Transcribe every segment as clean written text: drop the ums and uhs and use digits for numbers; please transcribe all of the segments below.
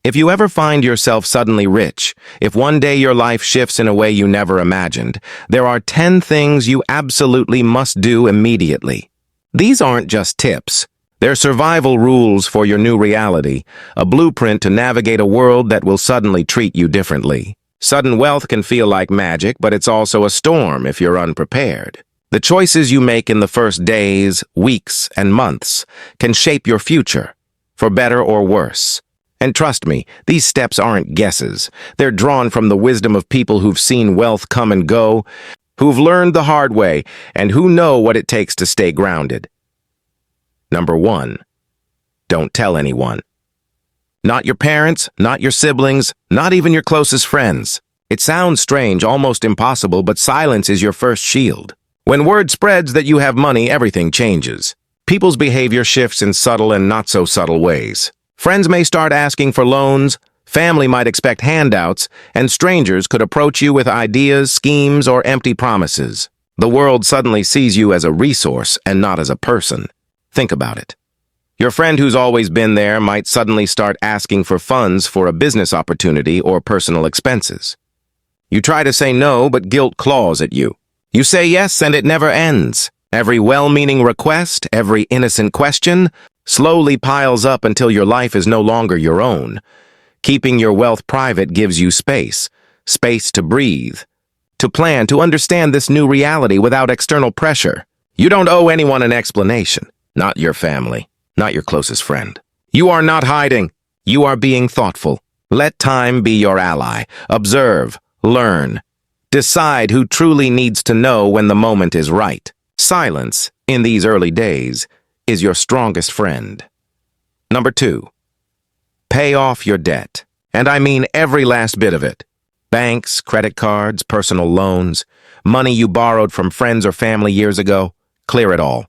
If you ever find yourself suddenly rich, if one day your life shifts in a way you never imagined, there are 10 things you absolutely must do immediately. These aren't just tips. They're survival rules for your new reality, a blueprint to navigate a world that will suddenly treat you differently. Sudden wealth can feel like magic, but it's also a storm if you're unprepared. The choices you make in the first days, weeks, and months can shape your future, for better or worse. And trust me, these steps aren't guesses. They're drawn from the wisdom of people who've seen wealth come and go, who've learned the hard way, and who know what it takes to stay grounded. Number 1. Don't tell anyone. Not your parents, not your siblings, not even your closest friends. It sounds strange, almost impossible, but silence is your first shield. When word spreads that you have money, everything changes. People's behavior shifts in subtle and not-so-subtle ways. Friends may start asking for loans, family might expect handouts, and strangers could approach you with ideas, schemes, or empty promises. The world suddenly sees you as a resource and not as a person. Think about it. Your friend who's always been there might suddenly start asking for funds for a business opportunity or personal expenses. You try to say no, but guilt claws at you. You say yes, and it never ends. Every well-meaning request, every innocent question, slowly piles up until your life is no longer your own. Keeping your wealth private gives you space to breathe, to plan, to understand this new reality without external pressure. You don't owe anyone an explanation, not your family, not your closest friend. You are not hiding. You are being thoughtful. Let time be your ally. Observe, learn. Decide who truly needs to know when the moment is right. Silence, in these early days, is your strongest friend. Number 2. Pay off your debt. And I mean every last bit of it. Banks, credit cards, personal loans, money you borrowed from friends or family years ago. Clear it all.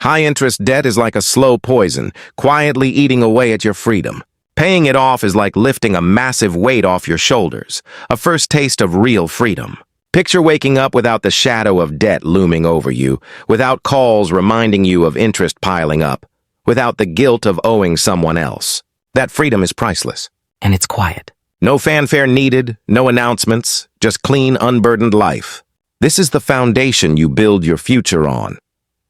High-interest debt is like a slow poison, quietly eating away at your freedom. Paying it off is like lifting a massive weight off your shoulders, a first taste of real freedom. Picture waking up without the shadow of debt looming over you, without calls reminding you of interest piling up, without the guilt of owing someone else. That freedom is priceless. And it's quiet. No fanfare needed, no announcements, just clean, unburdened life. This is the foundation you build your future on.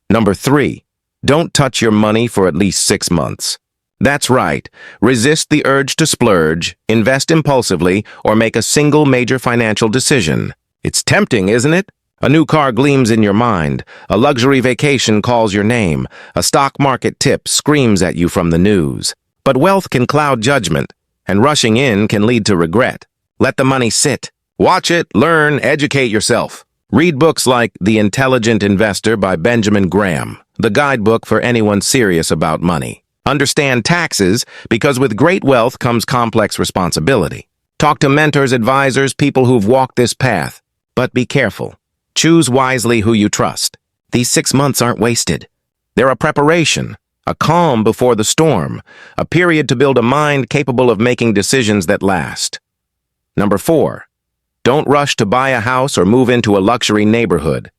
Number 3. Don't touch your money for at least 6 months. That's right. Resist the urge to splurge, invest impulsively, or make a single major financial decision. It's tempting, isn't it? A new car gleams in your mind, a luxury vacation calls your name, a stock market tip screams at you from the news. But wealth can cloud judgment, and rushing in can lead to regret. Let the money sit. Watch it, learn, educate yourself. Read books like The Intelligent Investor by Benjamin Graham, the guidebook for anyone serious about money. Understand taxes, because with great wealth comes complex responsibility. Talk to mentors, advisors, people who've walked this path. But be careful. Choose wisely who you trust. These 6 months aren't wasted. They're a preparation, a calm before the storm, a period to build a mind capable of making decisions that last. Number 4. Don't rush to buy a house or move into a luxury neighborhood.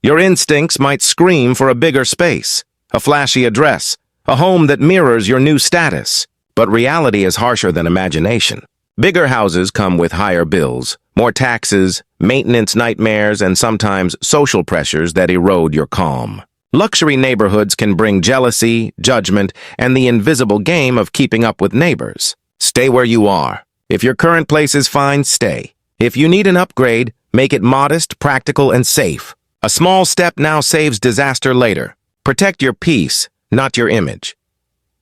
Your instincts might scream for a bigger space, a flashy address, a home that mirrors your new status. But reality is harsher than imagination. Bigger houses come with higher bills, more taxes, maintenance nightmares, and sometimes social pressures that erode your calm. Luxury neighborhoods can bring jealousy, judgment, and the invisible game of keeping up with neighbors. Stay where you are. If your current place is fine, stay. If you need an upgrade, make it modest, practical, and safe. A small step now saves disaster later. Protect your peace, not your image.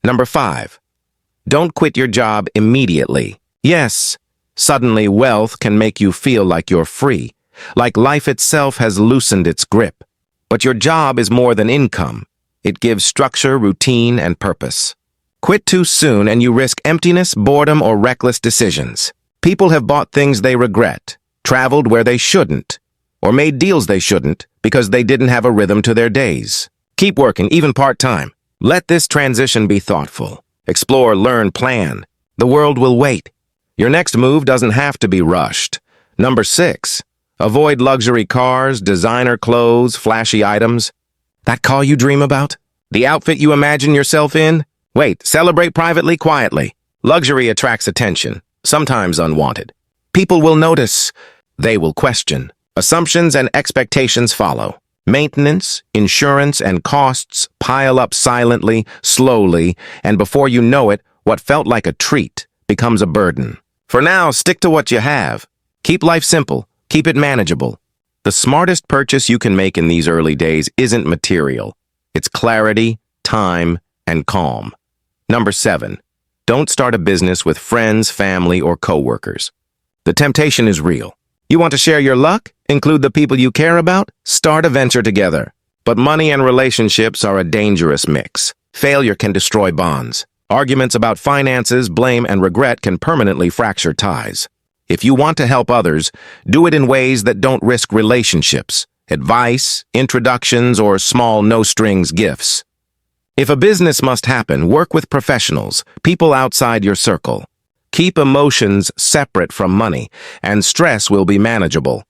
Number 5. Don't quit your job immediately. Yes, suddenly wealth can make you feel like you're free, like life itself has loosened its grip. But your job is more than income. It gives structure, routine, and purpose. Quit too soon and you risk emptiness, boredom, or reckless decisions. People have bought things they regret, traveled where they shouldn't, or made deals they shouldn't because they didn't have a rhythm to their days. Keep working, even part-time. Let this transition be thoughtful. Explore, learn, plan. The world will wait. Your next move doesn't have to be rushed. Number 6. Avoid luxury cars, designer clothes, flashy items. That car you dream about? The outfit you imagine yourself in? Wait, celebrate privately, quietly. Luxury attracts attention, sometimes unwanted. People will notice. They will question. Assumptions and expectations follow. Maintenance, insurance, and costs pile up silently, slowly, and before you know it, what felt like a treat becomes a burden. For now, stick to what you have. Keep life simple. Keep it manageable. The smartest purchase you can make in these early days isn't material. It's clarity, time, and calm. Number 7. Don't start a business with friends, family, or coworkers. The temptation is real. You want to share your luck? Include the people you care about? Start a venture together. But money and relationships are a dangerous mix. Failure can destroy bonds. Arguments about finances, blame, and regret can permanently fracture ties. If you want to help others, do it in ways that don't risk relationships, advice, introductions, or small no-strings gifts. If a business must happen, work with professionals, people outside your circle. Keep emotions separate from money, and stress will be manageable.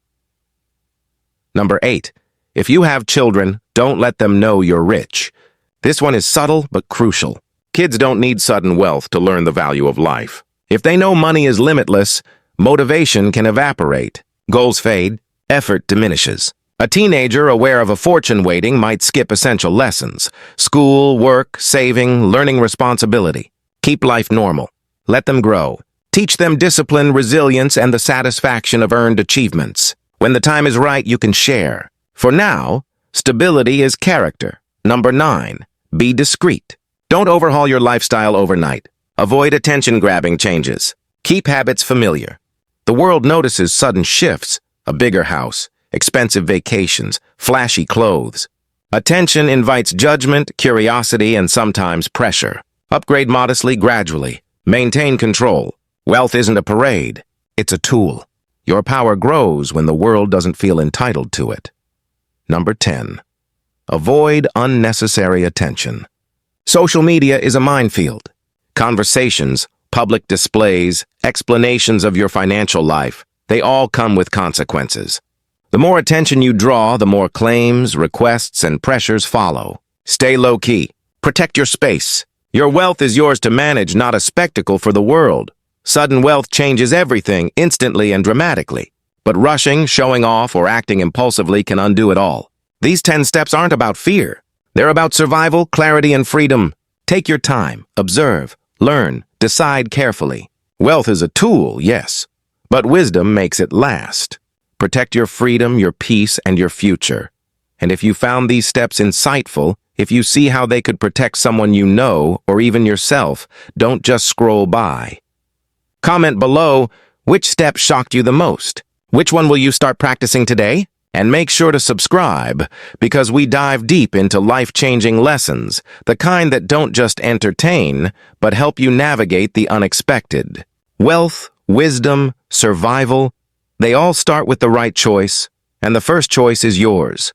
Number 8. If you have children, don't let them know you're rich. This one is subtle but crucial. Kids don't need sudden wealth to learn the value of life. If they know money is limitless, motivation can evaporate. Goals fade, effort diminishes. A teenager aware of a fortune waiting might skip essential lessons. School, work, saving, learning responsibility. Keep life normal. Let them grow. Teach them discipline, resilience, and the satisfaction of earned achievements. When the time is right, you can share. For now, stability is character. Number 9. Be discreet. Don't overhaul your lifestyle overnight. Avoid attention-grabbing changes. Keep habits familiar. The world notices sudden shifts, a bigger house, expensive vacations, flashy clothes. Attention invites judgment, curiosity, and sometimes pressure. Upgrade modestly, gradually. Maintain control. Wealth isn't a parade. It's a tool. Your power grows when the world doesn't feel entitled to it. Number 10. Avoid unnecessary attention. Social media is a minefield. Conversations, public displays, explanations of your financial life, they all come with consequences. The more attention you draw, the more claims, requests, and pressures follow. Stay low-key. Protect your space. Your wealth is yours to manage, not a spectacle for the world. Sudden wealth changes everything instantly and dramatically. But rushing, showing off, or acting impulsively can undo it all. These 10 steps aren't about fear. They're about survival, clarity, and freedom. Take your time, observe, learn, decide carefully. Wealth is a tool, yes, but wisdom makes it last. Protect your freedom, your peace, and your future. And if you found these steps insightful, if you see how they could protect someone you know, or even yourself, don't just scroll by. Comment below, which step shocked you the most? Which one will you start practicing today? And make sure to subscribe, because we dive deep into life-changing lessons, the kind that don't just entertain, but help you navigate the unexpected. Wealth, wisdom, survival, they all start with the right choice, and the first choice is yours.